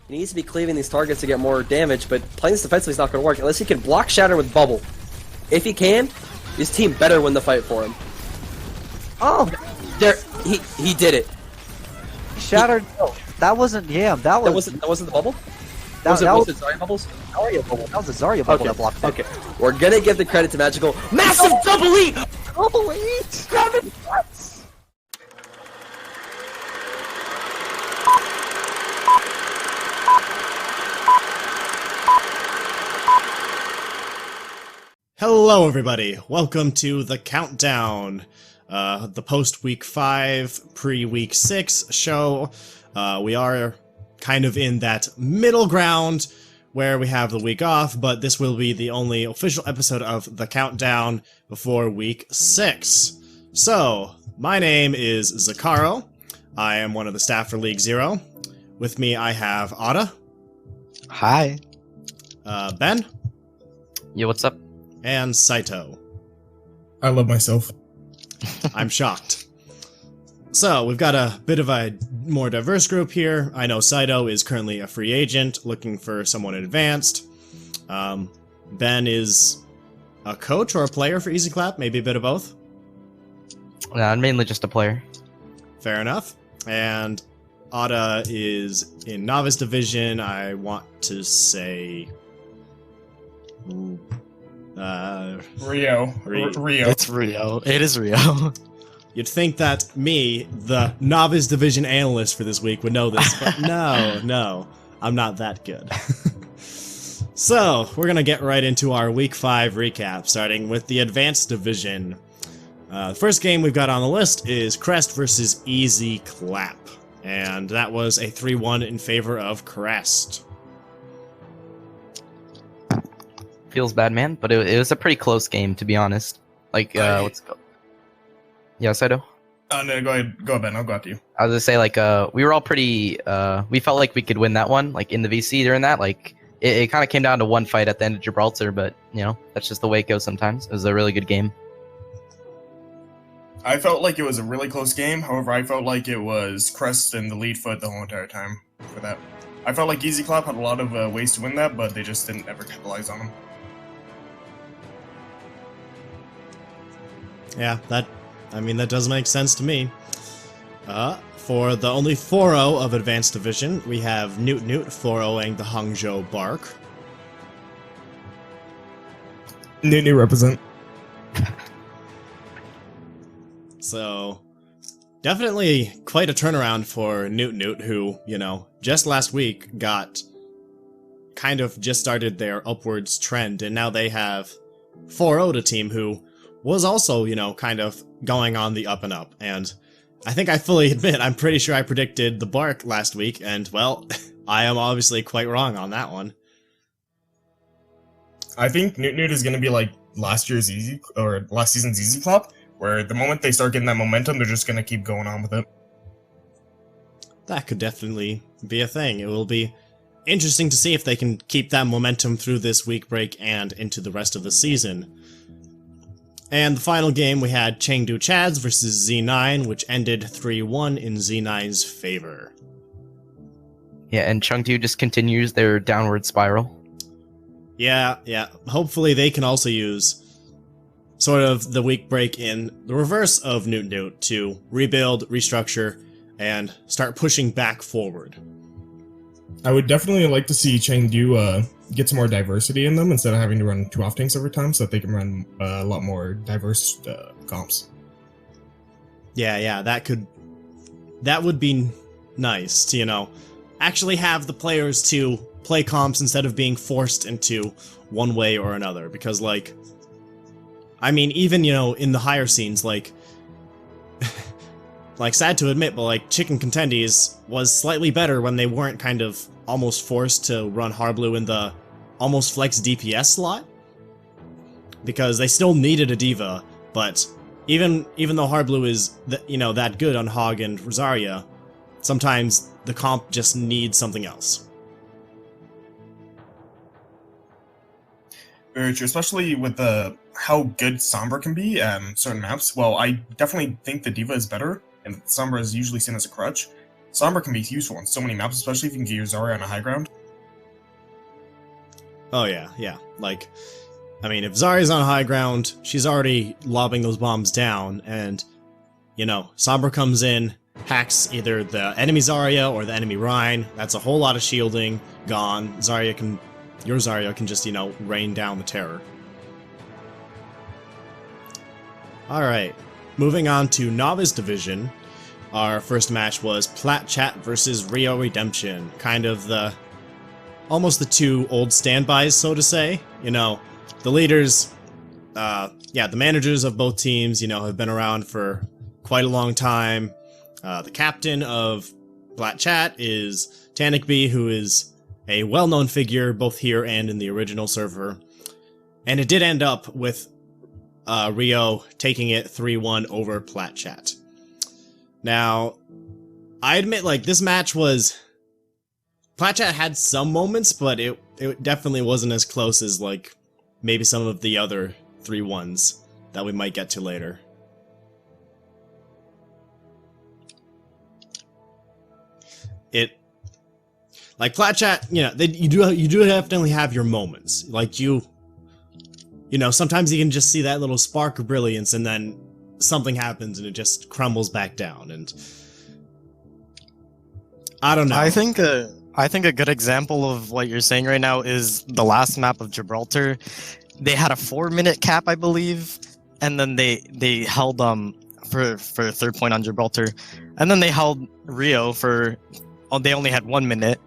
He needs to be cleaving these targets to get more damage, but playing this defensively is not going to work unless he can block Shatter with Bubble. If he can, his team better win the fight for him. Oh, there, he did it. Shattered. No, that wasn't him. That wasn't the bubble. Was it Zarya bubbles? Zarya bubble. That was the Zarya bubble that blocked it. Okay, we're gonna give the credit to Magical. Massive double E! Double E! 7 shots! Hello everybody, welcome to the Countdown, the post-week 5, pre-week 6 show. We are kind of in that middle ground where we have the week off, but this will be the only official episode of the Countdown before week 6. So, my name is Zakaro. I am one of the staff for League Zero. With me I have Otta. Hi. Ben. Yo, what's up? And Cyto. I love myself. I'm shocked. So, we've got a bit of a more diverse group here. I know Cyto is currently a free agent, looking for someone advanced. Ben is a coach or a player for Easy Clap, maybe a bit of both. I'm mainly just a player. Fair enough. And Otta is in Novice Division, I want to say... Rio. It's Rio. It is Rio. You'd think that me, the Novice Division analyst for this week, would know this, but no, I'm not that good. So, we're gonna get right into our Week 5 recap, starting with the Advanced Division. The first game we've got on the list is Crest versus Easy Clap, and that was a 3-1 in favor of Crest. Feels bad, man, but it was a pretty close game, to be honest. Like, let's go. Yeah, Cyto? No, go ahead, Ben, I'll go after you. I was gonna say, like, we were all pretty, we felt like we could win that one, like, in the VC during that, like, it kind of came down to one fight at the end of Gibraltar, but, you know, that's just the way it goes sometimes. It was a really good game. I felt like it was a really close game, however, I felt like it was Crest and the lead foot the whole entire time for that. I felt like Easy Clap had a lot of ways to win that, but they just didn't ever capitalize on them. Yeah, that does make sense to me. For the only 4-0 of Advanced Division, we have Newt 4-0ing the Hangzhou Bark. Newt represent. So, definitely quite a turnaround for Newt, who, you know, just last week kind of just started their upwards trend, and now they have 4-0'd a team who was also, you know, kind of going on the up and up. And I think I fully admit, I'm pretty sure I predicted the Bark last week, and, well, I am obviously quite wrong on that one. I think Newt is going to be like last season's Easy Clap, where the moment they start getting that momentum, they're just going to keep going on with it. That could definitely be a thing. It will be interesting to see if they can keep that momentum through this week break and into the rest of the season. And the final game, we had Chengdu Chads versus Z9, which ended 3-1 in Z9's favor. Yeah, and Chengdu just continues their downward spiral. Yeah. Hopefully they can also use sort of the week break in the reverse of Newt to rebuild, restructure, and start pushing back forward. I would definitely like to see Chengdu get some more diversity in them instead of having to run 2 off-tanks every time, so that they can run a lot more diverse comps. Yeah, that would be nice to, you know, actually have the players to play comps instead of being forced into one way or another, because, like, I mean, even, you know, in the higher scenes, like, like, sad to admit, but, like, Chicken Contendies was slightly better when they weren't kind of almost forced to run Harblu in the almost flex DPS slot. Because they still needed a diva, but even though Harblu is, you know, that good on Hog and Zarya, sometimes the comp just needs something else. Very true, especially with how good Sombra can be certain maps. Well, I definitely think the diva is better, and Sombra is usually seen as a crutch. Sombra can be useful on so many maps, especially if you can get your Zarya on a high ground. Oh yeah, yeah. Like, I mean, if Zarya's on high ground, she's already lobbing those bombs down, and, you know, Sombra comes in, hacks either the enemy Zarya or the enemy Rhine. That's a whole lot of shielding gone. Your Zarya can just, you know, rain down the terror. Alright, moving on to Novice Division. Our first match was Plat Chat versus Rio Redemption. Kind of almost the two old standbys, so to say. You know, the leaders, the managers of both teams, you know, have been around for quite a long time. The captain of Plat Chat is Tanikby, who is a well-known figure both here and in the original server. And it did end up with Rio taking it 3-1 over Plat Chat. Now, I admit, like, this match was... Plat Chat had some moments, but it definitely wasn't as close as, like, maybe some of the other 3-1s that we might get to later. Like, Plat Chat, you know, you do definitely have your moments. Like, you know, sometimes you can just see that little spark of brilliance, and then something happens and it just crumbles back down, and I don't know. I think a good example of what you're saying right now is the last map of Gibraltar. They had a 4-minute cap, I believe, and then they held for a third point on Gibraltar, and then they held Rio for they only had 1 minute,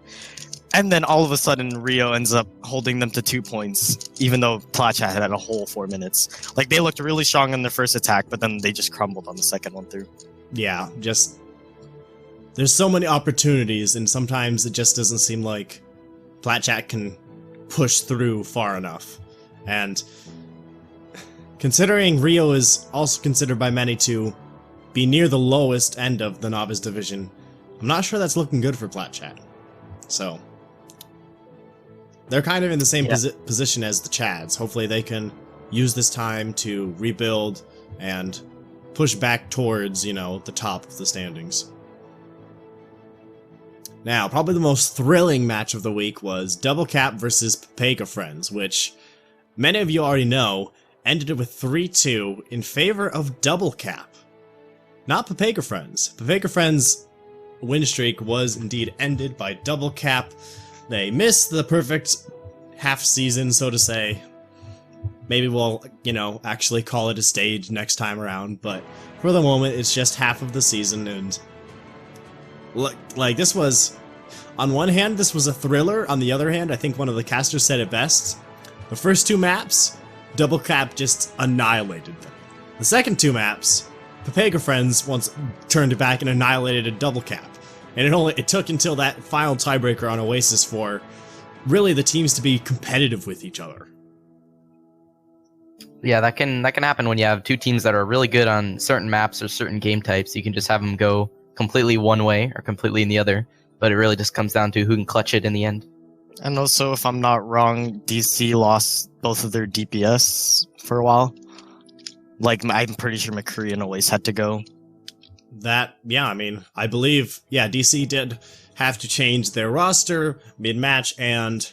and then all of a sudden Rio ends up holding them to 2 points, even though Plat Chat had a whole 4 minutes. Like, they looked really strong in their first attack, but then they just crumbled on the second one through. Yeah, just... There's so many opportunities, and sometimes it just doesn't seem like Plat Chat can push through far enough. And considering Rio is also considered by many to be near the lowest end of the Novice Division, I'm not sure that's looking good for Plat Chat. So, they're kind of in the same position as the Chads. Hopefully they can use this time to rebuild and push back towards, you know, the top of the standings. Now, probably the most thrilling match of the week was Double Cap versus Papega Friends, which many of you already know ended with 3-2 in favor of Double Cap. Not Papega Friends. Papega Friends' win streak was indeed ended by Double Cap. They missed the perfect half season, so to say. Maybe we'll, you know, actually call it a stage next time around, but for the moment, it's just half of the season, and like, this was, on one hand, this was a thriller. On the other hand, I think one of the casters said it best. The first 2 maps, Double Cap just annihilated them. The second 2 maps, Papega Friends once turned it back and annihilated a Double Cap. And it took until that final tiebreaker on Oasis for really the teams to be competitive with each other. Yeah, that can happen when you have 2 teams that are really good on certain maps or certain game types. You can just have them go completely one way or completely in the other, but it really just comes down to who can clutch it in the end. And also, if I'm not wrong, DC lost both of their DPS for a while. Like, I'm pretty sure McCree and always had to go. Yeah, I mean, I believe, yeah, DC did have to change their roster mid-match, and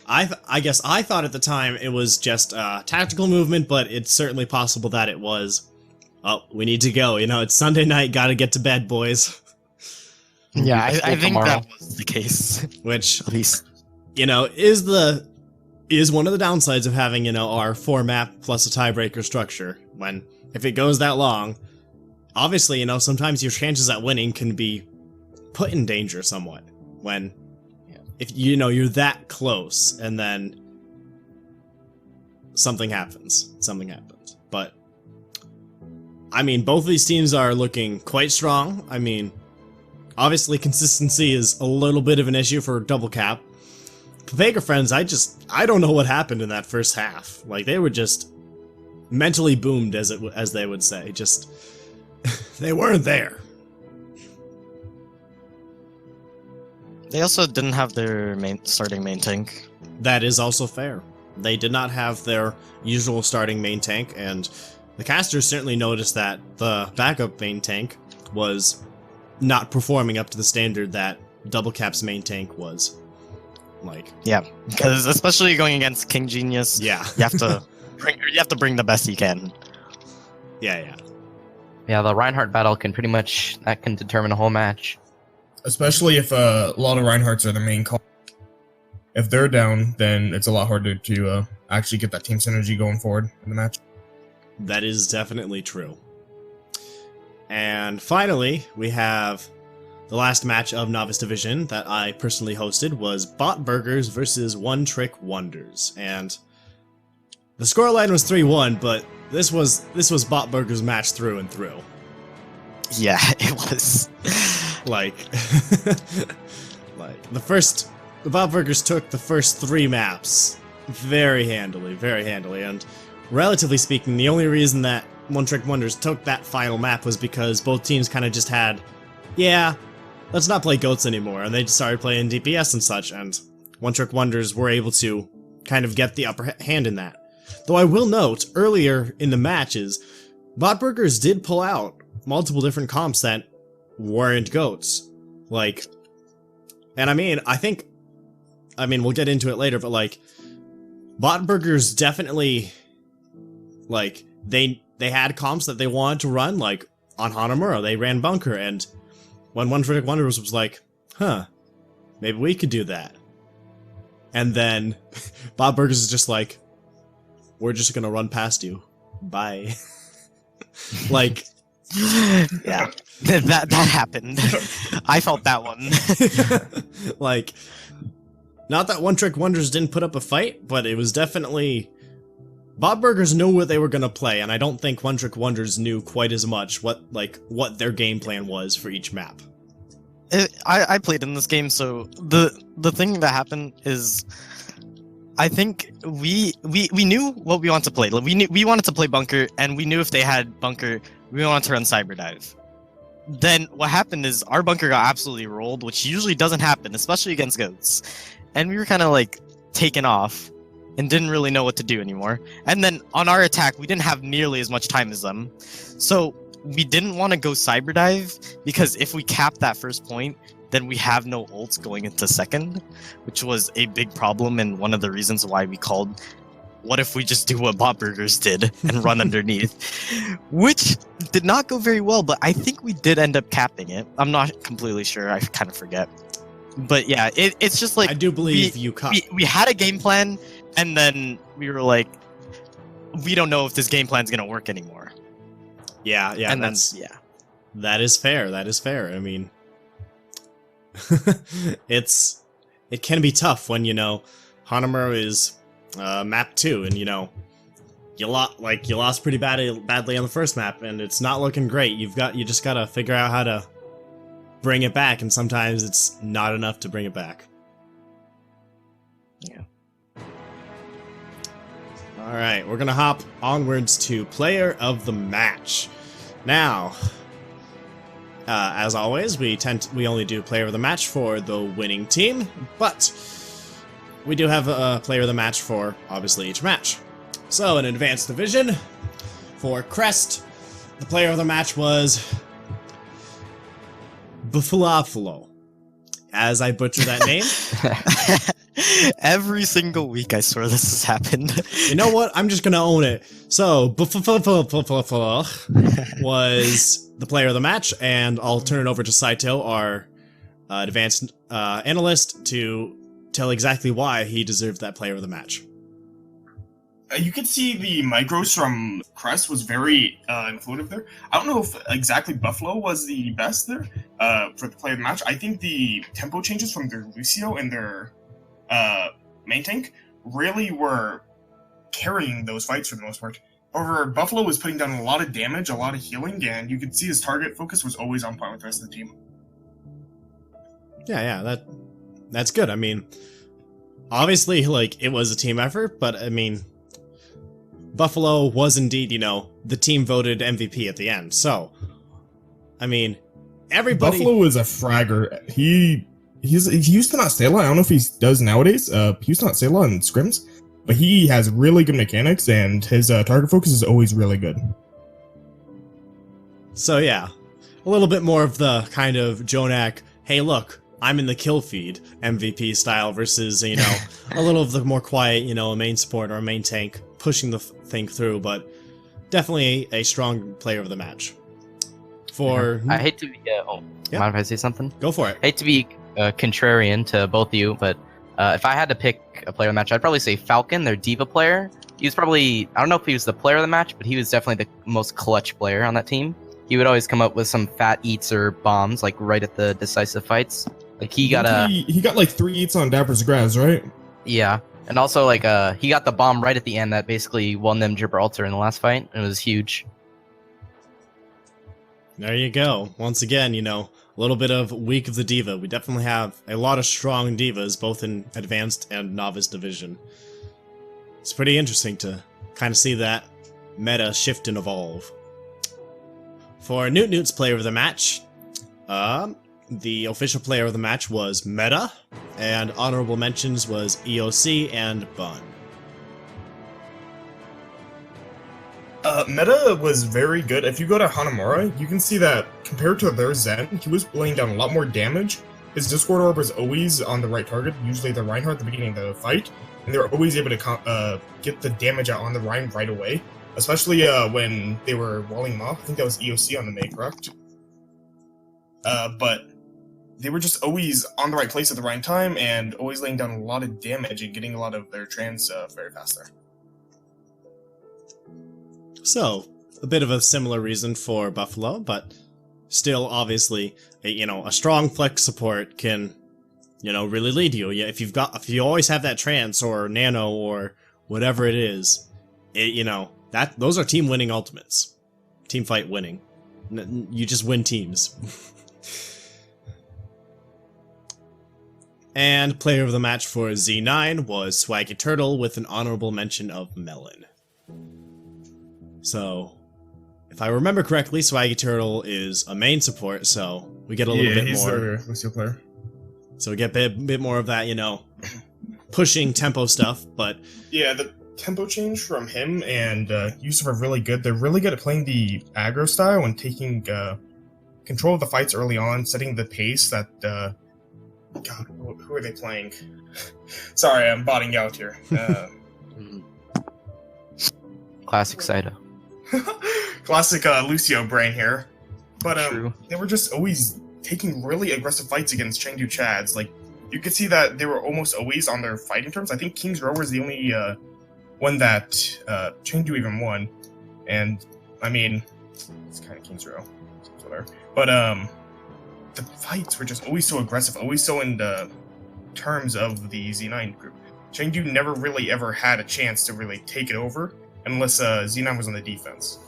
I guess I thought at the time it was just a tactical movement, but it's certainly possible that it was, oh, we need to go, you know, it's Sunday night, gotta get to bed, boys. Yeah, I think tomorrow. that was the case. Which, At least, you know, is one of the downsides of having, you know, our 4-map plus a tiebreaker structure. When, if it goes that long, obviously, you know, sometimes your chances at winning can be put in danger somewhat. When, if, you know, you're that close, and then something happens. But, I mean, both of these teams are looking quite strong. I mean, obviously consistency is a little bit of an issue for Double Cap. Papega Friends, I don't know what happened in that first half. Like, they were just mentally boomed, as they would say. Just, they weren't there. they also didn't have their starting main tank. That is also fair. They did not have their usual starting main tank, and the casters certainly noticed that the backup main tank was not performing up to the standard that Double Cap's main tank was. Like, Yeah, because especially going against King Genius, yeah. you have to bring the best you can. Yeah. Yeah, the Reinhardt battle can determine a whole match. Especially if a lot of Reinhardts are the main call. If they're down, then it's a lot harder to actually get that team synergy going forward in the match. That is definitely true. And finally, we have the last match of Novice Division that I personally hosted was Bot Burgers versus One Trick Wonders. And the scoreline was 3-1, but this was Bot Burgers' match through and through. Yeah, it was. Like, the Bot Burgers took the first 3 maps very handily, and relatively speaking, the only reason that One Trick Wonders took that final map was because both teams kind of just had, yeah, let's not play goats anymore, and they just started playing DPS and such, and One Trick Wonders were able to kind of get the upper hand in that. Though I will note, earlier in the matches, Bot Burgers did pull out multiple different comps that weren't goats. Like, and I mean, we'll get into it later, but like, Bot Burgers definitely, like, they had comps that they wanted to run, like, on Hanamura, they ran Bunker, and when One Trick Wonders was like, huh, maybe we could do that. And then Bot Burgers is just like, we're just gonna run past you. Bye. Like, Yeah, that happened. I felt that one. like, not that One Trick Wonders didn't put up a fight, but it was definitely... Bot Burgers knew what they were gonna play, and I don't think One Trick Wonders knew quite as much what their game plan was for each map. I played in this game, so the thing that happened is, I think we knew what we wanted to play. Like, we wanted to play Bunker, and we knew if they had Bunker, we wanted to run Cyber Dive. Then what happened is our Bunker got absolutely rolled, which usually doesn't happen, especially against goats. And we were kind of like taken off and didn't really know what to do anymore. And then on our attack, we didn't have nearly as much time as them. So we didn't want to go Cyber Dive, because if we cap that first point, then we have no ults going into second, which was a big problem and one of the reasons why we called, what if we just do what Bot Burgers did and run underneath? Which did not go very well, but I think we did end up capping it. I'm not completely sure, I kind of forget. But yeah, it's just like... I do believe we had a game plan, and then we were like, we don't know if this game plan's gonna work anymore. Yeah, And then, that is fair. I mean, it can be tough when, you know, Hanamura is map 2, and, you know, you lost pretty badly on the first map, and it's not looking great. You just gotta figure out how to bring it back, and sometimes it's not enough to bring it back. Yeah. Alright, we're gonna hop onwards to Player of the Match. Now, as always, we only do Player of the Match for the winning team, but we do have a Player of the Match for, obviously, each match. So, in Advanced Division, for Crest, the Player of the Match was Buffalo. As I butcher that name. Every single week, I swear this has happened. You know what? I'm just gonna own it. So, Buffalo was the Player of the Match, and I'll turn it over to Cyto, our advanced analyst, to tell exactly why he deserved that Player of the Match. You could see the micros from Crest was very influative there. I don't know if exactly Buffalo was the best there for the Player of the Match. I think the tempo changes from their Lucio and their main tank really were carrying those fights for the most part. However, Buffalo was putting down a lot of damage, a lot of healing, and you could see his target focus was always on point with the rest of the team. Yeah, that's good. I mean, obviously, like, it was a team effort, but I mean, Buffalo was indeed, you know, the team voted MVP at the end. So, I mean, everybody... Buffalo is a fragger. He used to not stay a lot. I don't know if he does nowadays. He used to not stay a lot in scrims, but he has really good mechanics, and his target focus is always really good. So yeah, a little bit more of the kind of Jonak, hey look, I'm in the kill feed MVP style versus, you know, a little of the more quiet, you know, a main support or a main tank pushing the thing through, but definitely a strong player of the match. For I hate to be. Mind if I say something? Go for it. I hate to be contrarian to both of you, but if I had to pick a player of the match, I'd probably say Falcon, their diva player. He was probably, I don't know if he was the player of the match, but he was definitely the most clutch player on that team. He would always come up with some fat eats or bombs, like right at the decisive fights. Like he got like 3 eats on Dapper's Grass, right? Yeah, and also like he got the bomb right at the end that basically won them Gibraltar in the last fight. It was huge. There you go. Once again, you know, a little bit of Week of the Diva. We definitely have a lot of strong divas, both in Advanced and Novice Division. It's pretty interesting to kind of see that meta shift and evolve. For Newt Newt's player of the match, the official player of the match was Meta, and honorable mentions was EOC and Bun. Meta was very good. If you go to Hanamura, you can see that compared to their Zen, he was laying down a lot more damage. His Discord Orb was always on the right target, usually the Reinhardt at the beginning of the fight, and they were always able to get the damage out on the Rein right away, especially when they were walling him off. I think that was EOC on the May, correct? But they were just always on the right place at the right time and always laying down a lot of damage and getting a lot of their trans very fast there. So, a bit of a similar reason for Buffalo, but still, obviously, a strong flex support can, really lead you. Yeah, if you always have that trance or nano or whatever it is, those are team winning ultimates, team fight winning. You just win teams. And player of the match for Z9 was Swaggy Turtle with an honorable mention of Melon. So, if I remember correctly, Swaggy Turtle is a main support, so we get a little bit more. Yeah, he's their player. So we get a bit more of that, pushing tempo stuff, but... Yeah, the tempo change from him and Yusuf are really good. They're really good at playing the aggro style and taking control of the fights early on, setting the pace that... God, who are they playing? Sorry, I'm botting out here. Classic Cyto. Classic Lucio brain here. But they were just always taking really aggressive fights against Chengdu Chads. Like, you could see that they were almost always on their fighting terms. I think King's Row was the only one that Chengdu even won. And, I mean, it's kind of King's Row. Whatever. But, the fights were just always so aggressive, always so in the terms of the Z9 group. Chengdu never really ever had a chance to really take it over unless Z9 was on the defense.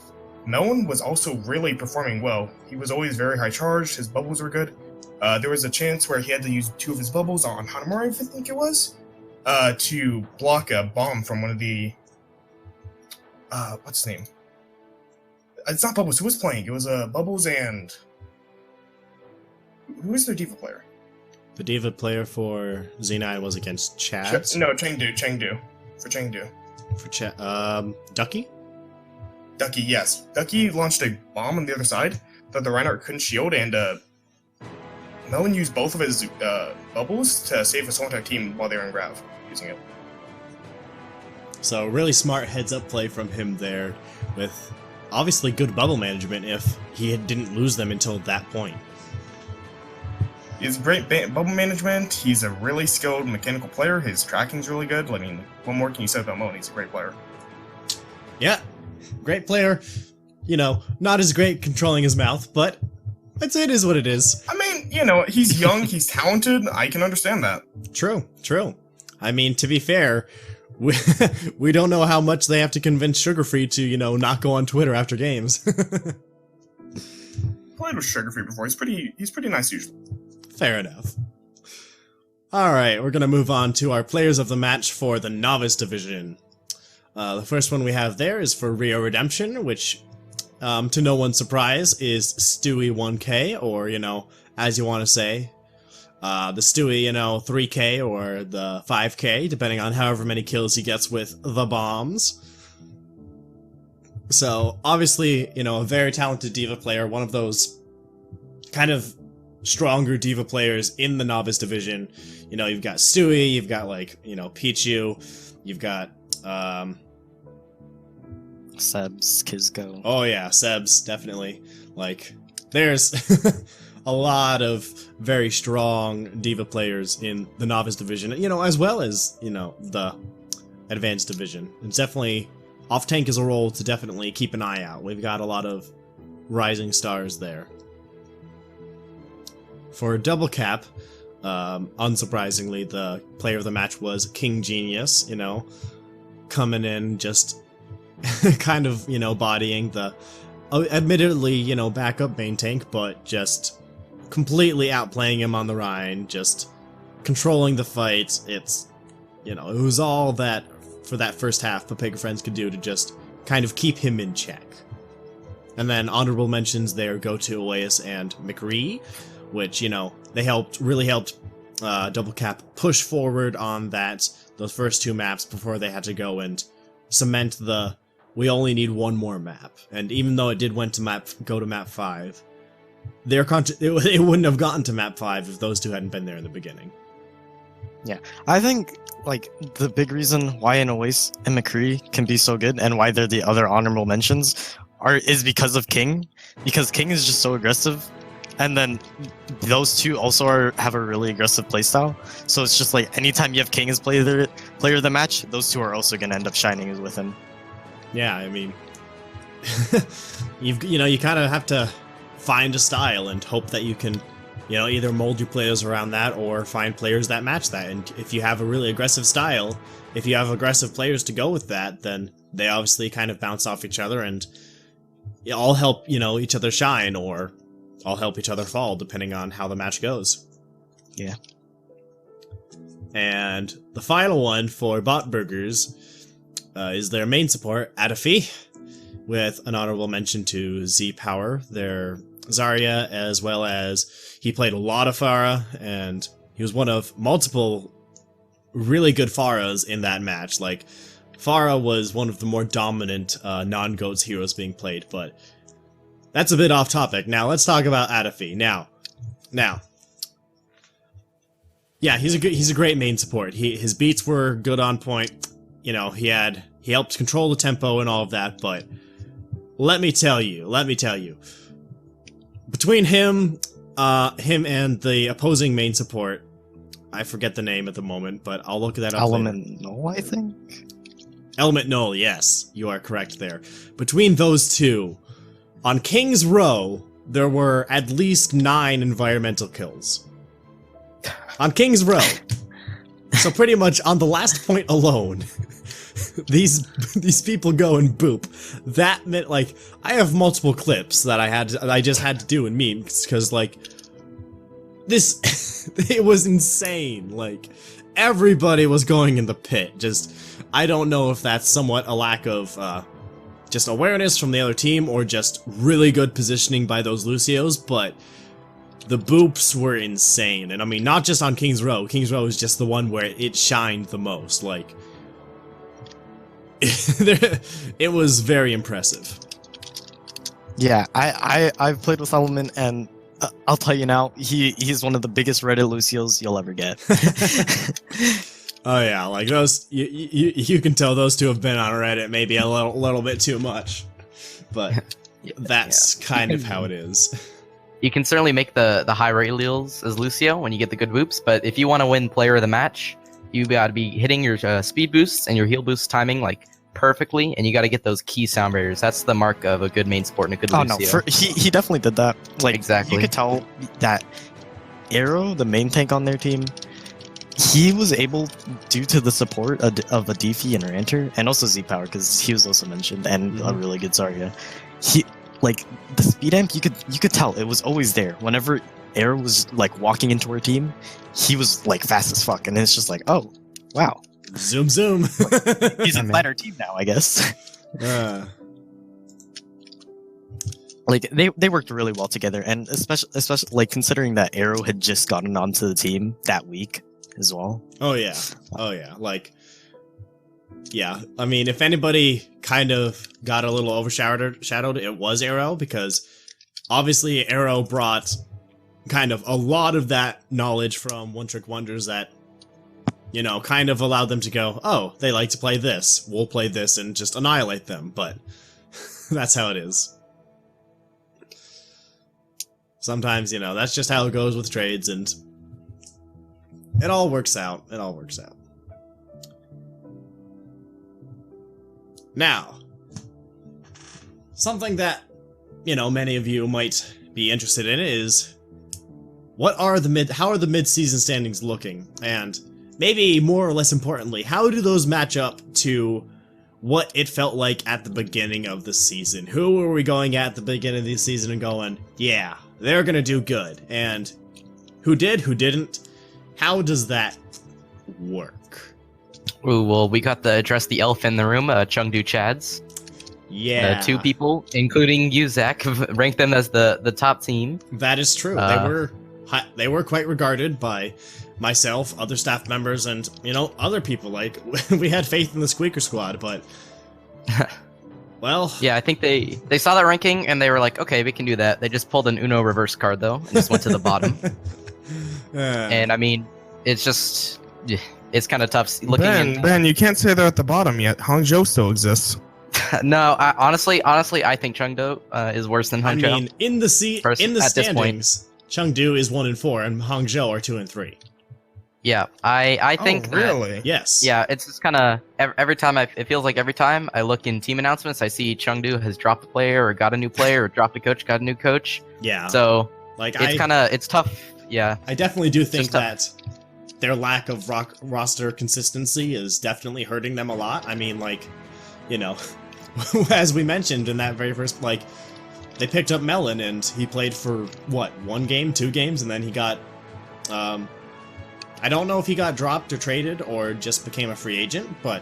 Melon was also really performing well. He was always very high charged, his bubbles were good. There was a chance where he had to use 2 of his bubbles on Hanamura, I think it was, to block a bomb from one of the... what's his name? It's not Bubbles, who was playing? It was Bubbles and... Who is their diva player? The diva player for Z9 was against Chad. No, Chengdu. For Chengdu. For Ducky? Ducky, yes. Ducky launched a bomb on the other side that the Reinhardt couldn't shield, and Melon used both of his bubbles to save his whole entire team while they were in Grav, using it. So, really smart heads-up play from him there, with obviously good bubble management if he didn't lose them until that point. He's great bubble management. He's a really skilled mechanical player. His tracking's really good. I mean, what more can you say about Melon? He's a great player. Yeah, great player. Not as great controlling his mouth, but I'd say it is what it is. I mean, he's young, he's talented. I can understand that. True. I mean, to be fair, we don't know how much they have to convince Sugarfree to, not go on Twitter after games. Played with Sugarfree before. He's pretty nice usually. Fair enough. Alright, we're gonna move on to our players of the match for the Novice Division. The first one we have there is for Rio Redemption, which, to no one's surprise, is Stewie 1K, or, as you want to say, the Stewie, 3K or the 5K, depending on however many kills he gets with the bombs. So, obviously, a very talented diva player, one of those kind of stronger diva players in the novice division. You know, you've got Stewie, you've got like, you know, Pichu, you've got Sebs, Kizco. oh yeah, Sebs, definitely. Like, there's a lot of very strong diva players in the novice division, you know, as well as, you know, the advanced division. It's definitely, off-tank is a role to definitely keep an eye out. We've got a lot of rising stars there. For double cap, unsurprisingly, the player of the match was King Genius, you know, coming in just kind of, you know, bodying the admittedly, you know, backup main tank, but just completely outplaying him on the Rhine, just controlling the fight. It's, you know, it was all that for that first half Papega Friends could do to just kind of keep him in check. And then honorable mentions there go to Oasis and McRee, which, you know, they really helped Double Cap push forward on those first 2 maps before they had to go and cement the we only need one more map. And even though it did go to map 5, it wouldn't have gotten to map 5 if those 2 hadn't been there in the beginning. Yeah, I think like the big reason why an Oasis and McCree can be so good and why they're the other honorable mentions is because of King. Because King is just so aggressive, and then those 2 also have a really aggressive playstyle. So it's just like anytime you have King as player of the match, those 2 are also gonna end up shining with him. Yeah, I mean, you kind of have to find a style and hope that you can, you know, either mold your players around that or find players that match that. And if you have a really aggressive style, if you have aggressive players to go with that, then they obviously kind of bounce off each other and all help, you know, each other shine, or all help each other fall, depending on how the match goes. Yeah. And the final one for Bot Burgers is their main support, Adafi, with an honorable mention to Z Power, their Zarya, as well as he played a lot of Pharah, and he was one of multiple really good Pharahs in that match. Like, Pharah was one of the more dominant non-GOATS heroes being played, but that's a bit off topic. Now, let's talk about Adafi. Now, yeah, he's a great main support. His beats were good on point. You know, he helped control the tempo and all of that, but let me tell you, between him and the opposing main support, I forget the name at the moment, but I'll look that up Element later. Null, I think? Element Null, yes, you are correct there. Between those 2, on King's Row, there were at least 9 environmental kills. On King's Row. So pretty much on the last point alone, these people go and boop. That meant, like, I have multiple clips that I just had to do in memes, because, like, this, it was insane. Like, everybody was going in the pit. Just, I don't know if that's somewhat a lack of, just awareness from the other team, or just really good positioning by those Lucios, but the boops were insane. And I mean, not just on King's Row. King's Row is just the one where it shined the most. Like, it was very impressive. Yeah, I've played with Element, and I'll tell you now, he's one of the biggest Reddit Lucios you'll ever get. Oh yeah, like those, you can tell those 2 have been on Reddit maybe a little bit too much, but that's kind of how it is. You can certainly make the high rate alleles as Lucio when you get the good whoops, but if you want to win player of the match, you got to be hitting your speed boosts and your heal boost timing like perfectly, and you got to get those key sound barriers. That's the mark of a good main support and a good Lucio. No, he definitely did that. Like, exactly. You could tell that Arrow, the main tank on their team, he was able, due to the support of a Defi and a Ranter, and also Z Power, because he was also mentioned, and a really good Zarya. Like, the speed amp, you could tell it was always there. Whenever Arrow was like walking into our team, he was like fast as fuck, and it's just like, oh, wow. Zoom zoom. He's a better team now, I guess. Like, they worked really well together, and especially like considering that Arrow had just gotten onto the team that week as well. Oh yeah. Like, yeah, I mean, if anybody kind of got a little overshadowed, it was Arrow, because obviously Arrow brought kind of a lot of that knowledge from One Trick Wonders that, you know, kind of allowed them to go, oh, they like to play this, we'll play this and just annihilate them, but that's how it is. Sometimes, you know, that's just how it goes with trades, and it all works out. It all works out. Now, something that, you know, many of you might be interested in is, how are the mid-season standings looking? And maybe more or less importantly, how do those match up to what it felt like at the beginning of the season? Who were we going at the beginning of the season and going, yeah, they're gonna do good? And who did, who didn't? How does that work? Ooh, well, we got to address the elephant in the room, Chengdu Chads. Yeah. Two people, including you, Zach, ranked them as the top team. That is true. They were quite regarded by myself, other staff members, and, you know, other people. Like, we had faith in the Squeaker Squad, but well, yeah, I think they saw that ranking and they were like, okay, we can do that. They just pulled an Uno reverse card though and just went to the bottom. And I mean, it's just it's kind of tough looking. Ben, you can't say they're at the bottom yet. Hangzhou still exists. No, honestly, I think Chengdu is worse than Hangzhou. I mean, in the standings, Chengdu is 1 and 4, and Hangzhou are 2 and 3. Yeah, I think really? Yes. Yeah, it's just kind of every time it feels like every time I look in team announcements, I see Chengdu has dropped a player or got a new player or dropped a coach, got a new coach. Yeah. So like it's tough. Yeah. I definitely do think that their lack of roster consistency is definitely hurting them a lot. I mean, like, you know, as we mentioned in that very first, like, they picked up Melon and he played for what, 1 game, 2 games, and then he got I don't know if he got dropped or traded or just became a free agent, but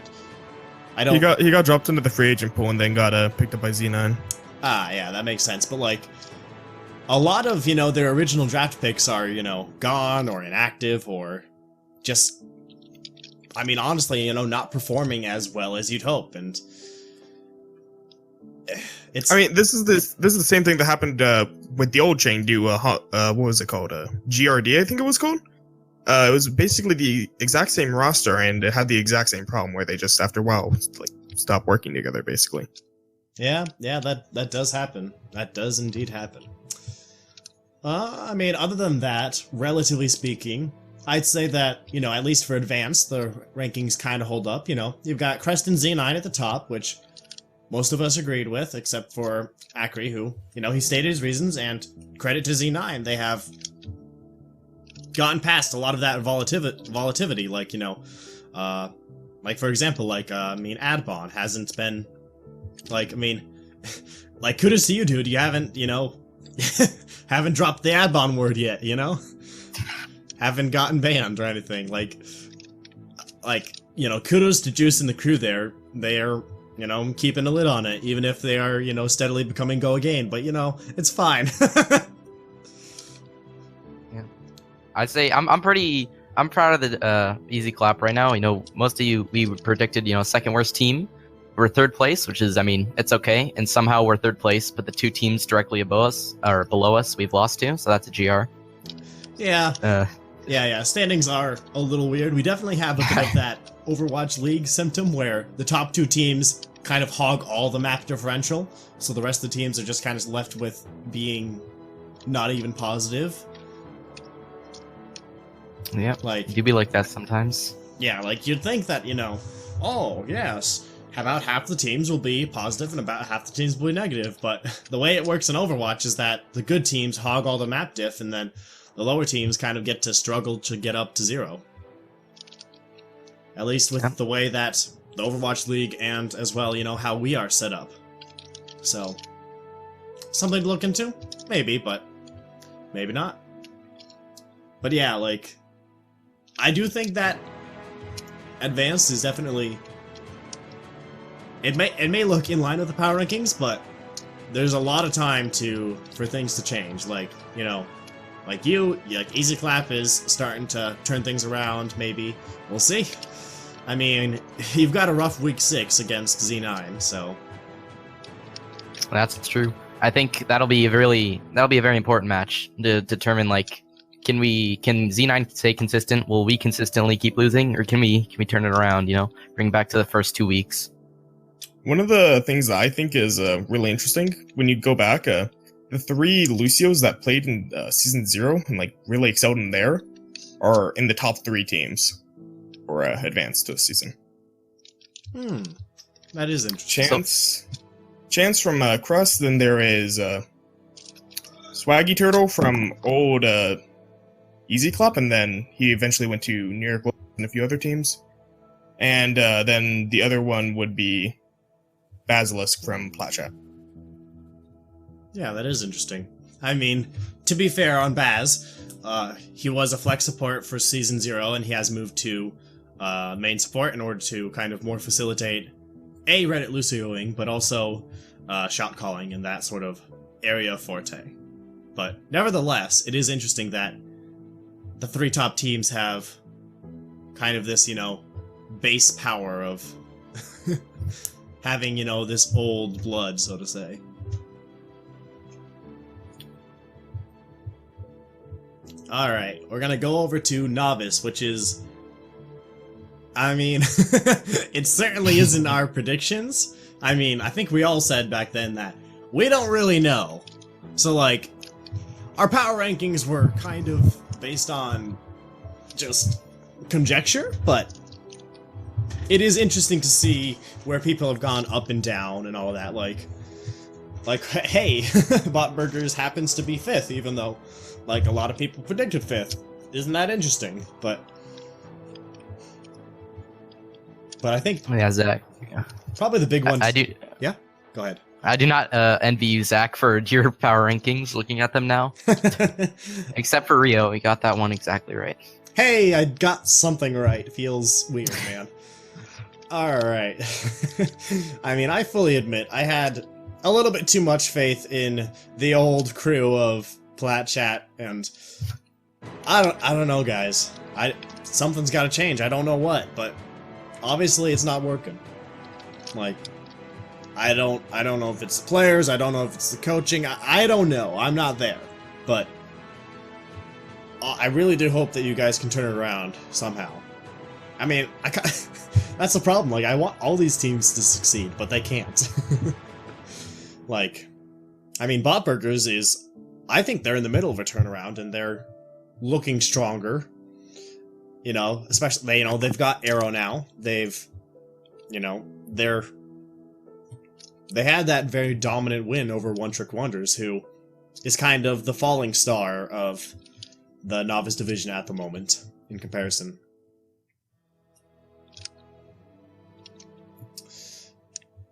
I don't. He got dropped into the free agent pool and then got picked up by Z9. Ah, yeah, that makes sense. But like, a lot of, you know, their original draft picks are, you know, gone or inactive or just, I mean, honestly, you know, not performing as well as you'd hope, and it's. I mean, this is the same thing that happened with the old Chengdu. What was it called? GRD, I think it was called. It was basically the exact same roster, and it had the exact same problem where they just, after a while, like, stopped working together, basically. Yeah, that does happen. That does indeed happen. I mean, other than that, relatively speaking, I'd say that, you know, at least for Advanced, the rankings kind of hold up. You know, you've got Crest and Z9 at the top, which most of us agreed with, except for Acri, who, you know, he stated his reasons, and credit to Z9, they have gotten past a lot of that volatility, like, you know, like, for example, like, I mean, Adbon hasn't been, like, I mean, like, kudos to you, dude, you haven't, you know, haven't dropped the Adbon word yet, you know? Haven't gotten banned or anything, like, you know, kudos to Juice and the crew there, they are, you know, keeping a lid on it, even if they are, you know, steadily becoming Go Again, but, you know, it's fine. I'd say I'm proud of the Easy Clap right now. You know, most of you, we predicted, you know, second worst team. We're 3rd place, which is, I mean, it's okay. And somehow we're 3rd place, but the 2 teams directly above us, or below us, we've lost to, so that's a GR. Yeah. Yeah. Standings are a little weird. We definitely have a bit of that Overwatch League symptom where the top 2 teams kind of hog all the map differential, so the rest of the teams are just kind of left with being not even positive. Yeah, like, do be like that sometimes. Yeah, like, you'd think that, you know, oh, yes, about half the teams will be positive and about half the teams will be negative, but the way it works in Overwatch is that the good teams hog all the map diff, and then the lower teams kind of get to struggle to get up to 0. At least with the way that the Overwatch League and, as well, you know, how we are set up. So, something to look into? Maybe, but maybe not. But yeah, like, I do think that Advanced is definitely, it may look in line with the power rankings, but there's a lot of time for things to change. Like, you know, like Easy Clap is starting to turn things around, maybe. We'll see. I mean, you've got a rough week 6 against Z9, so. That's true. I think that'll be a very important match to determine like can Z9 stay consistent? Will we consistently keep losing, or can we turn it around? You know, bring back to the first 2 weeks. One of the things that I think is really interesting when you go back, the 3 Lucios that played in season 0 and like really excelled in there are in the top 3 teams or advanced this season. That is interesting. Chance from Crust, then there is Swaggy Turtle from old Easy Club, and then he eventually went to New York and a few other teams. And then the other one would be Basilisk from Platchat. Yeah, that is interesting. I mean, to be fair on Baz, he was a flex support for Season 0, and he has moved to main support in order to kind of more facilitate Reddit Lucioing, but also shot calling and that sort of area forte. But nevertheless, it is interesting that the 3 top teams have kind of this, base power of having, this old blood, so to say. Alright, we're gonna go over to Novice, which is... I mean, it certainly isn't our predictions. I mean, I think we all said back then that we don't really know. So, like, our power rankings were kind of based on just conjecture, but it is interesting to see where people have gone up and down and all that. Like, hey, Bot Burgers happens to be 5th, even though, like, a lot of people predicted 5th. Isn't that interesting? But I think Yeah, Zach. Yeah. probably the big one. I do. Yeah, go ahead. I do not envy you, Zach, for your power rankings. Looking at them now, except for Rio, he got that one exactly right. Hey, I got something right. Feels weird, man. Alright. I mean, I fully admit I had a little bit too much faith in the old crew of Platchat, and I don't know, guys. Something's gotta change. I don't know what, but obviously it's not working. Like, I don't know if it's the players, I don't know if it's the coaching, I don't know. I'm not there. But I really do hope that you guys can turn it around somehow. I mean, that's the problem. Like, I want all these teams to succeed, but they can't. Like, I mean, Bot Burgers is... I think they're in the middle of a turnaround, and they're looking stronger. Especially, they've got Arrow now. They had that very dominant win over One Trick Wonders, who is kind of the falling star of the Novice Division at the moment, in comparison.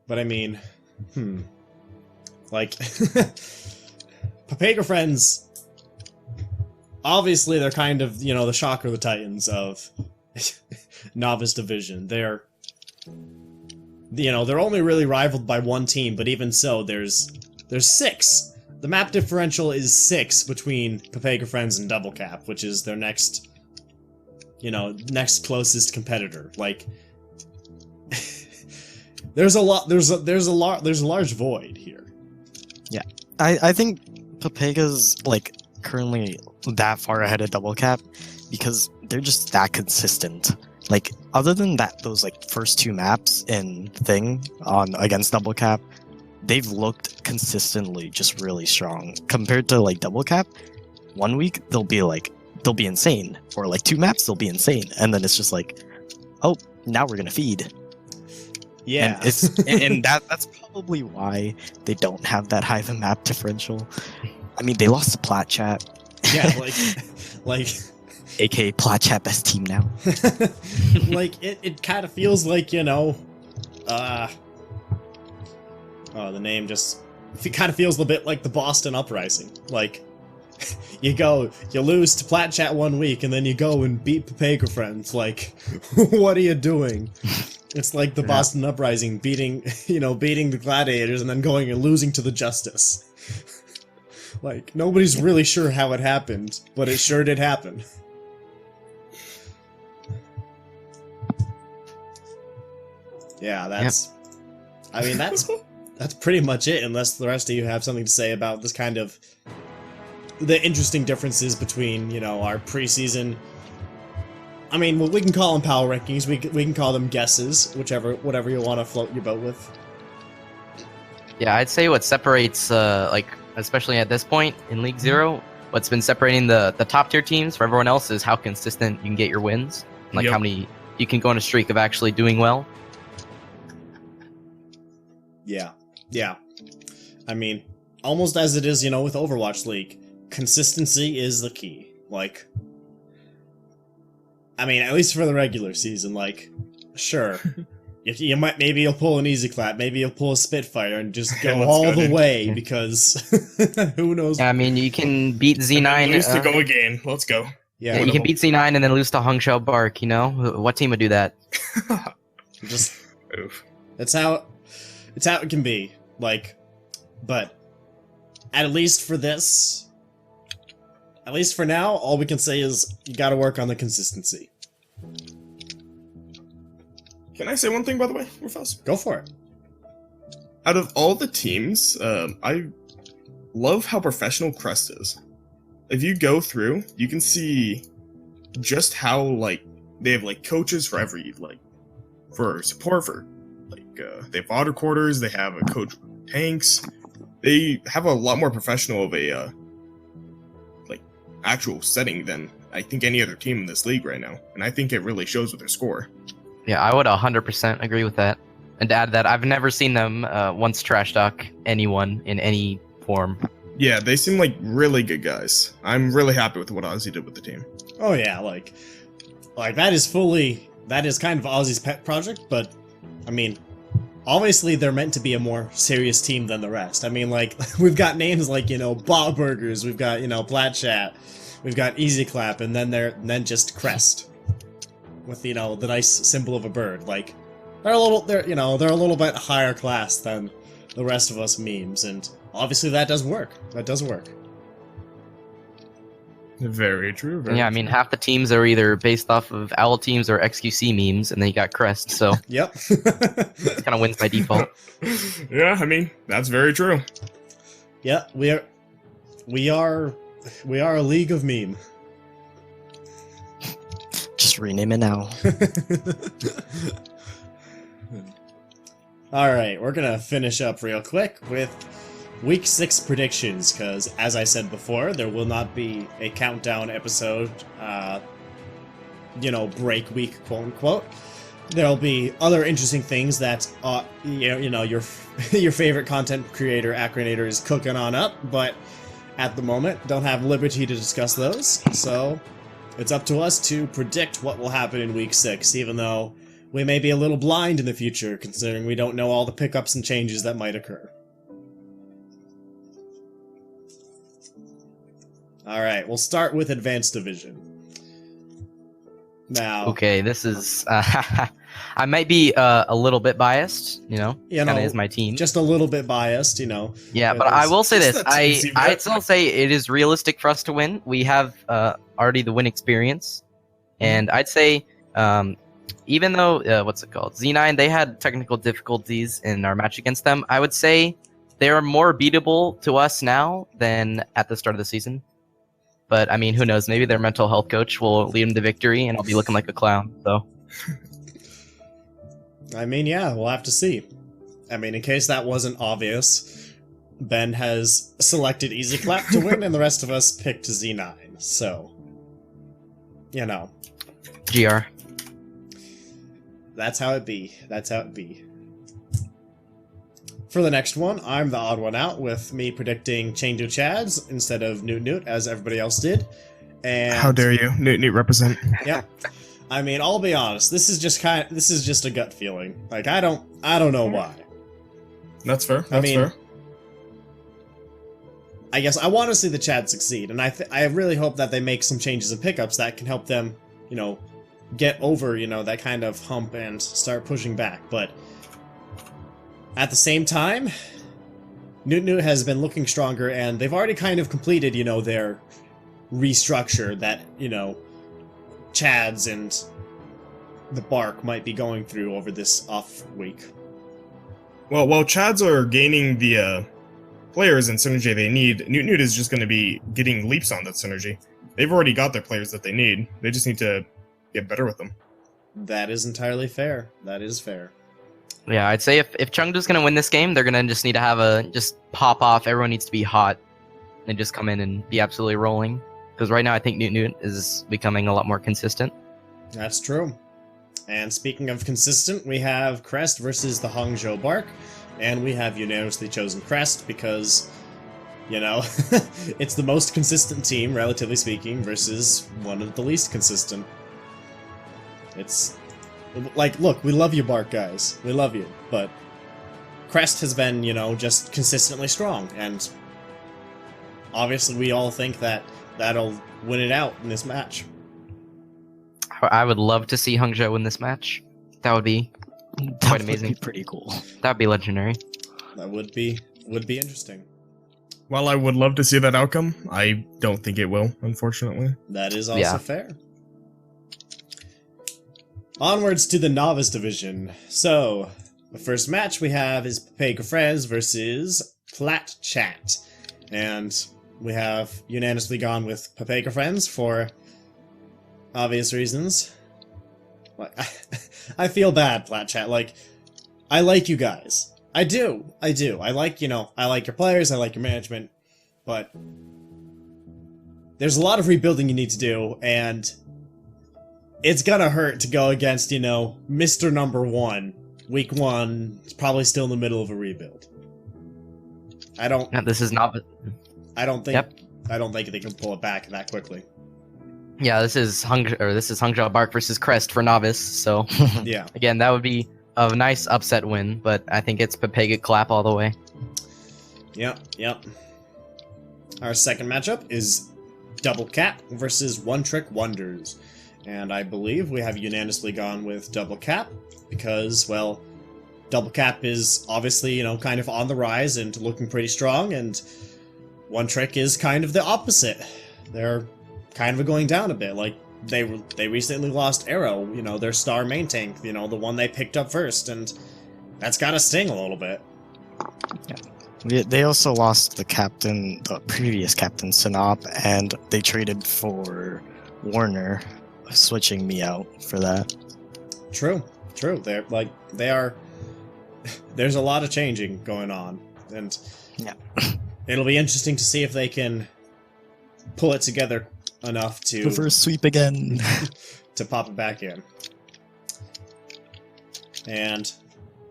But I mean, like, Papega Friends, obviously they're kind of, the Shocker the Titans of Novice Division. They're only really rivaled by one team, but even so, there's 6. The map differential is 6 between Papega Friends and Double Cap, which is their next closest competitor. Like, there's a large void here. Yeah, I think Papega's like currently that far ahead of Double Cap because they're just that consistent. Like, other than that, those like first 2 maps in Thing on against Double Cap, they've looked consistently just really strong. Compared to like Double Cap, 1 week they'll be insane, or like 2 maps they'll be insane, and then it's just like, oh, now we're gonna feed. Yeah, and that's probably why they don't have that high of a map differential. I mean, they lost to Platchat. Yeah, like. AKA Platchat best team now. Like, it kind of feels like, the name just... It kind of feels a bit like the Boston Uprising. Like, you lose to Platchat 1 week, and then you go and beat Papega Friends. Like, what are you doing? It's like the Boston Uprising beating the Gladiators and then going and losing to the Justice. Like, nobody's really sure how it happened, but it sure did happen. Yeah, that's that's pretty much it, unless the rest of you have something to say about this kind of the interesting differences between, you know, our preseason. I mean, well, we can call them power rankings. We can call them guesses, whatever you want to float your boat with. Yeah, I'd say what separates, like, especially at this point in League Zero, what's been separating the top tier teams from everyone else is how consistent you can get your wins. Like how many you can go on a streak of actually doing well. Yeah. I mean, almost as it is, you know, with Overwatch League, consistency is the key. Like, I mean, at least for the regular season, like, sure. You might, maybe you'll pull an easy clap, maybe you'll pull a Spitfire and just go all the way, because who knows? Yeah, I mean, you can beat Z9. Lose to go again. Let's go. Yeah, you can beat Z9 and then lose to Hongshou Bark, you know? What team would do that? just Oof. it's how it can be. Like, but at least for this, at least for now, all we can say is you gotta work on the consistency. Can I say one thing, by the way, real fast? Go for it. Out of all the teams, I love how professional Crest is. If you go through, you can see just how, like, they have, like, coaches for every, like, for support, for, like, they have water quarters, they have a coach for tanks. They have a lot more professional of a, like, actual setting than I think any other team in this league right now. And I think it really shows with their score. Yeah, I would 100% agree with that. And to add that, I've never seen them once trash talk anyone in any form. Yeah, they seem like really good guys. I'm really happy with what Ozzy did with the team. Oh yeah, like that is kind of Ozzy's pet project, but I mean, obviously they're meant to be a more serious team than the rest. I mean, like, we've got names like, you know, Bob Burgers, we've got, you know, Platchat, we've got Easy Clap, and then just Crest with, you know, the nice symbol of a bird. Like, they're a little bit higher class than the rest of us memes, and obviously that does work. Very true. Very Yeah, I mean, half the teams are either based off of OWL teams or XQC memes, and then you got Crest, so Yep. it kind of wins by default. Yeah, I mean, that's very true. Yeah, we are a league of meme. Just rename it now. Alright, we're gonna finish up real quick with Week 6 predictions, because, as I said before, there will not be a countdown episode, break week, quote-unquote. There'll be other interesting things that, your favorite content creator, Acronator, is cooking on up, but at the moment, don't have liberty to discuss those, so it's up to us to predict what will happen in Week 6, even though we may be a little blind in the future, considering we don't know all the pickups and changes that might occur. Alright, we'll start with Advanced Division. Now... Okay, this is... I might be a little bit biased, you know? Kind of is my team. Just a little bit biased, you know. Yeah, but I will say this. Just a teensy bit. I'd still say it is realistic for us to win. We have already the win experience. And I'd say, even though, Z9, they had technical difficulties in our match against them, I would say they are more beatable to us now than at the start of the season. But, I mean, who knows? Maybe their mental health coach will lead them to victory, and I'll be looking like a clown, so... I mean, yeah, we'll have to see. I mean, in case that wasn't obvious, Ben has selected Easy Clap to win, and the rest of us picked Z9, so... You know. GR. That's how it be. For the next one, I'm the odd one out, with me predicting Chengdu Chads instead of Newt as everybody else did. And How dare you? Newt represent. yeah. I mean, I'll be honest, this is just a gut feeling. Like, I don't know why. That's fair. I mean, I guess I want to see the Chad succeed, and I really hope that they make some changes and pickups that can help them, you know, get over, you know, that kind of hump and start pushing back. But at the same time, Newt has been looking stronger, and they've already kind of completed, you know, their restructure that, you know, Chads and the Bark might be going through over this off week. Well, while Chads are gaining the players and synergy they need, Newt is just going to be getting leaps on that synergy. They've already got their players that they need. They just need to get better with them. That is entirely fair. That is fair. Yeah, I'd say if Chengdu's gonna win this game, they're gonna just need to have just pop off. Everyone needs to be hot and just come in and be absolutely rolling. Because right now I think Newt is becoming a lot more consistent. That's true. And speaking of consistent, we have Crest versus the Hangzhou Bark, and we have unanimously chosen Crest because, you know, it's the most consistent team, relatively speaking, versus one of the least consistent. It's like, look, we love you, Bark guys. We love you, but Crest has been, you know, just consistently strong, and obviously we all think that that'll win it out in this match. I would love to see Hangzhou win this match. That would be quite amazing. Would be pretty cool. That would be legendary. That would be interesting. While I would love to see that outcome, I don't think it will, unfortunately. That is also Yeah. fair. Onwards to the novice division. So, the first match we have is Pepe Friends versus Flat Chat. And we have unanimously gone with Pepe Friends for obvious reasons. Like, I feel bad, Flat Chat. Like, I like you guys. I do. I like, you know, I like your players, I like your management, but there's a lot of rebuilding you need to do, and it's gonna hurt to go against, you know, Mr. Number 1. Week 1, it's probably still in the middle of a rebuild. Yeah, this is not. I don't think Yep. they can pull it back that quickly. Yeah, this is Hangzhou Bark versus Crest for novice. So Yeah. again, that would be a nice upset win, but I think it's Pepe clap all the way. Yep. Our second matchup is Double Cap versus One Trick Wonders. And I believe we have unanimously gone with Double Cap because, well, Double Cap is obviously, you know, kind of on the rise and looking pretty strong, and One Trick is kind of the opposite. They're kind of going down a bit. Like, they recently lost Arrow, you know, their star main tank, you know, the one they picked up first, and that's gotta sting a little bit. They also lost the previous captain, Sinop, and they traded for Warner, switching me out for that. True. They are. There's a lot of changing going on, and Yeah. it'll be interesting to see if they can pull it together enough to Reverse sweep again. to pop it back in. And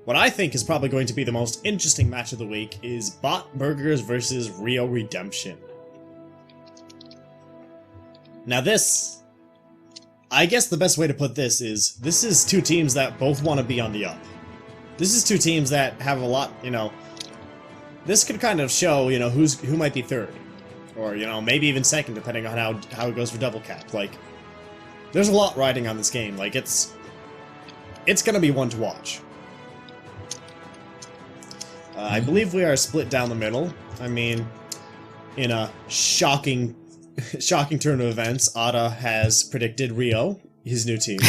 what I think is probably going to be the most interesting match of the week is Bot Burgers versus Rio Redemption. Now I guess the best way to put this is two teams that both want to be on the up. This is two teams that have a lot, you know, this could kind of show, you know, who might be third. Or, you know, maybe even second, depending on how it goes for Double Cap. Like, there's a lot riding on this game. Like, it's gonna be one to watch. I believe we are split down the middle. I mean, in a shocking turn of events, Otta has predicted Rio, his new team.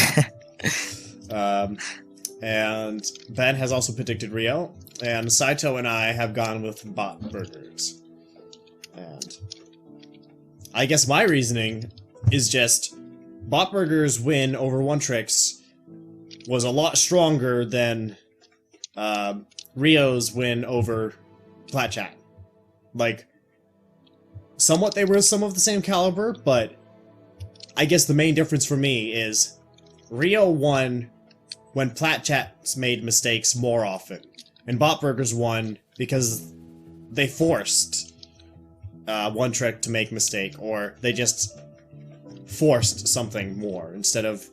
And Ben has also predicted Rio, and Cyto and I have gone with Bot Burgers. And I guess my reasoning is just Bot Burgers' win over One Tricks was a lot stronger than Rio's win over Flat Chat. Like, somewhat they were some of the same caliber, but I guess the main difference for me is Rio won when Flat Chats made mistakes more often, and Bot Burgers won because they forced One Trick to make mistake, or they just forced something more instead of...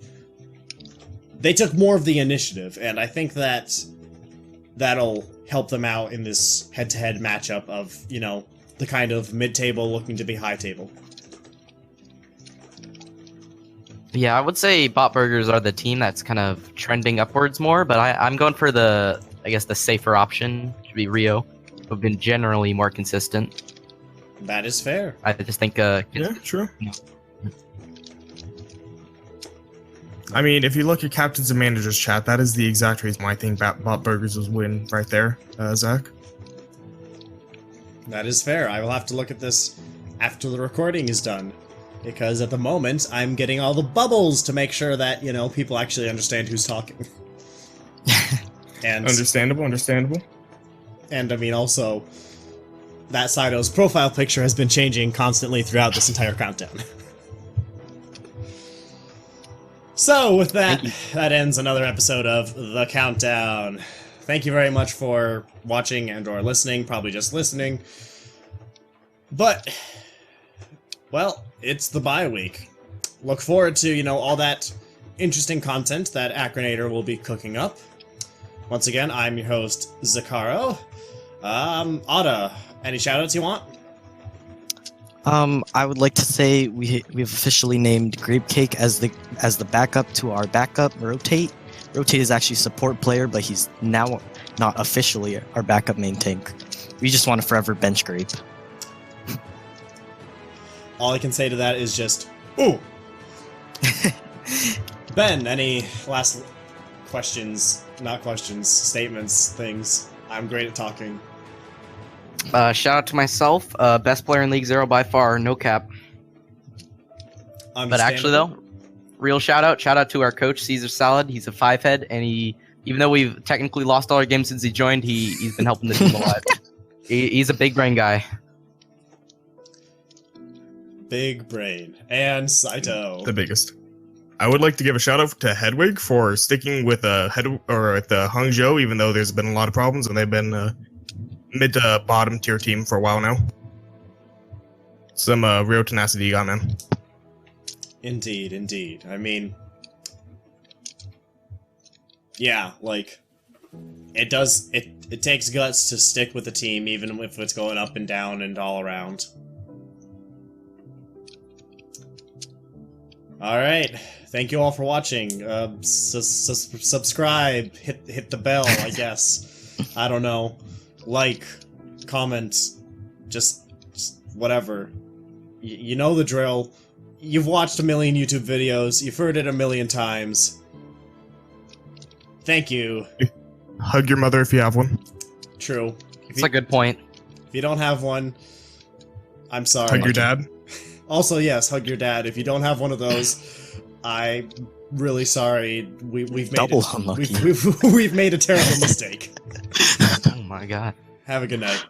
They took more of the initiative, and I think that'll help them out in this head-to-head matchup of, you know, the kind of mid-table looking to be high-table. Yeah, I would say Bot Burgers are the team that's kind of trending upwards more, but I'm going for the safer option, which would be Rio, who've been generally more consistent. That is fair. I just think Yeah, true. I mean, if you look at captains and managers chat, that is the exact reason why I think Bot Burgers was win right there, Zach. That is fair. I will have to look at this after the recording is done. Because at the moment, I'm getting all the bubbles to make sure that, you know, people actually understand who's talking. And Understandable, understandable. And I mean, also, that Cyto's profile picture has been changing constantly throughout this entire countdown. So, with that, that ends another episode of The Countdown. Thank you very much for watching and or listening, probably just listening. But, well, it's the bye week. Look forward to, you know, all that interesting content that Acronator will be cooking up. Once again, I'm your host, Zakaro. Otta, any shoutouts you want? I would like to say we've officially named Grape Cake as the backup to our backup Rotate. Rotate is actually a support player, but he's now not officially our backup main tank. We just want to forever bench Grape. All I can say to that is just, ooh! Ben, any last questions, not questions, statements, things? I'm great at talking. Shout out to myself, best player in League 0 by far, no cap. But actually though, real shout out to our coach, Caesar Salad. He's a 5-head, and even though we've technically lost all our games since he joined, he's been helping the team alive. He's a big brain guy. Big brain. And Cyto. The biggest. I would like to give a shout out to Hedwig for sticking with Hangzhou, even though there's been a lot of problems and they've been mid to bottom tier team for a while now. Some real tenacity you got, man. Indeed, indeed. I mean, yeah, like, it takes guts to stick with the team, even if it's going up and down and all around. Alright, thank you all for watching. Subscribe, hit the bell, I guess. I don't know. Like, comment, just whatever. You know the drill. You've watched a million YouTube videos, you've heard it a million times. Thank you. Hug your mother if you have one. True. That's a good point. If you don't have one, I'm sorry. Hug your dad. Also, yes, hug your dad. If you don't have one of those, I'm really sorry. We've made Double unlucky. We've made a terrible mistake. Oh my god. Have a good night.